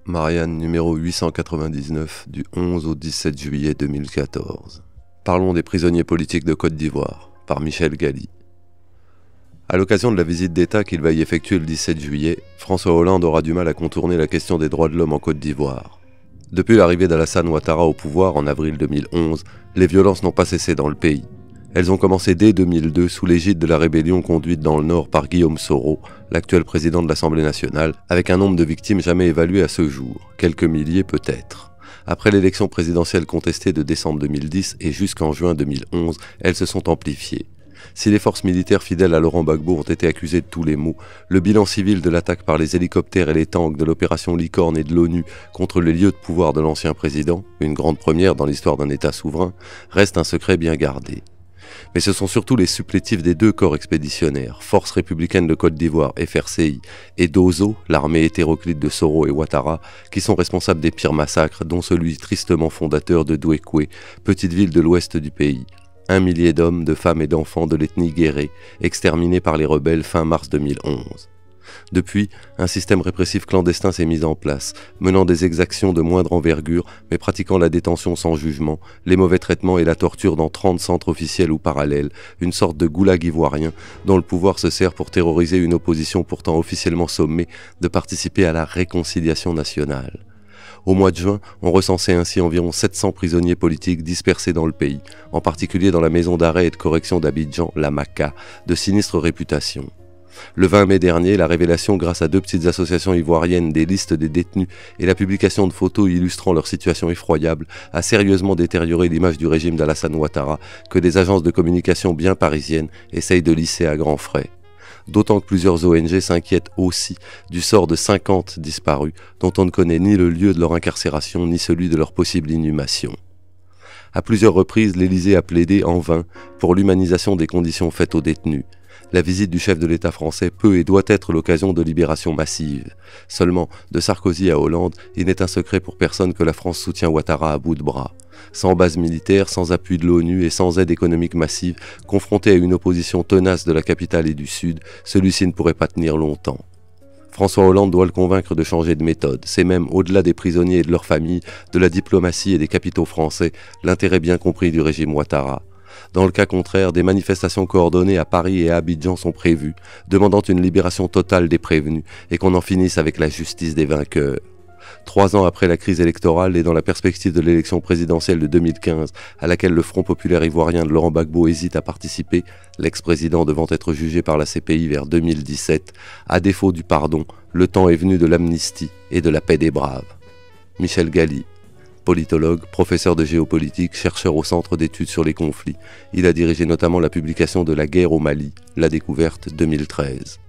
Marianne numéro 899 du 11 au 17 juillet 2014. Parlons des prisonniers politiques de Côte d'Ivoire, par Michel Galli. À l'occasion de la visite d'État qu'il va y effectuer le 17 juillet, François Hollande aura du mal à contourner la question des droits de l'homme en Côte d'Ivoire. Depuis l'arrivée d'Alassane Ouattara au pouvoir en avril 2011, les violences n'ont pas cessé dans le pays. Elles ont commencé dès 2002 sous l'égide de la rébellion conduite dans le nord par Guillaume Soro, l'actuel président de l'Assemblée nationale, avec un nombre de victimes jamais évalué à ce jour, quelques milliers peut-être. Après l'élection présidentielle contestée de décembre 2010 et jusqu'en juin 2011, elles se sont amplifiées. Si les forces militaires fidèles à Laurent Gbagbo ont été accusées de tous les maux, le bilan civil de l'attaque par les hélicoptères et les tanks de l'opération Licorne et de l'ONU contre les lieux de pouvoir de l'ancien président, une grande première dans l'histoire d'un État souverain, reste un secret bien gardé. Mais ce sont surtout les supplétifs des deux corps expéditionnaires, Force républicaine de Côte d'Ivoire, FRCI, et DOSO, l'armée hétéroclite de Soro et Ouattara, qui sont responsables des pires massacres, dont celui tristement fondateur de Douékoué, petite ville de l'ouest du pays. 1 millier d'hommes, de femmes et d'enfants de l'ethnie guérée, exterminés par les rebelles fin mars 2011. Depuis, un système répressif clandestin s'est mis en place, menant des exactions de moindre envergure, mais pratiquant la détention sans jugement, les mauvais traitements et la torture dans 30 centres officiels ou parallèles, une sorte de goulag ivoirien dont le pouvoir se sert pour terroriser une opposition pourtant officiellement sommée de participer à la réconciliation nationale. Au mois de juin, on recensait ainsi environ 700 prisonniers politiques dispersés dans le pays, en particulier dans la maison d'arrêt et de correction d'Abidjan, la MACA, de sinistre réputation. Le 20 mai dernier, la révélation grâce à 2 petites associations ivoiriennes des listes des détenus et la publication de photos illustrant leur situation effroyable a sérieusement détérioré l'image du régime d'Alassane Ouattara que des agences de communication bien parisiennes essayent de lisser à grands frais. D'autant que plusieurs ONG s'inquiètent aussi du sort de 50 disparus dont on ne connaît ni le lieu de leur incarcération ni celui de leur possible inhumation. À plusieurs reprises, l'Élysée a plaidé en vain pour l'humanisation des conditions faites aux détenus. La visite du chef de l'État français peut et doit être l'occasion de libération massive. Seulement, de Sarkozy à Hollande, il n'est un secret pour personne que la France soutient Ouattara à bout de bras. Sans base militaire, sans appui de l'ONU et sans aide économique massive, confronté à une opposition tenace de la capitale et du Sud, celui-ci ne pourrait pas tenir longtemps. François Hollande doit le convaincre de changer de méthode. C'est même, au-delà des prisonniers et de leurs familles, de la diplomatie et des capitaux français, l'intérêt bien compris du régime Ouattara. Dans le cas contraire, des manifestations coordonnées à Paris et à Abidjan sont prévues, demandant une libération totale des prévenus et qu'on en finisse avec la justice des vainqueurs. 3 ans après la crise électorale et dans la perspective de l'élection présidentielle de 2015, à laquelle le Front populaire ivoirien de Laurent Gbagbo hésite à participer, l'ex-président devant être jugé par la CPI vers 2017, à défaut du pardon, le temps est venu de l'amnistie et de la paix des braves. Michel Galli, politologue, professeur de géopolitique, chercheur au Centre d'études sur les conflits. Il a dirigé notamment la publication de La guerre au Mali, la découverte 2013.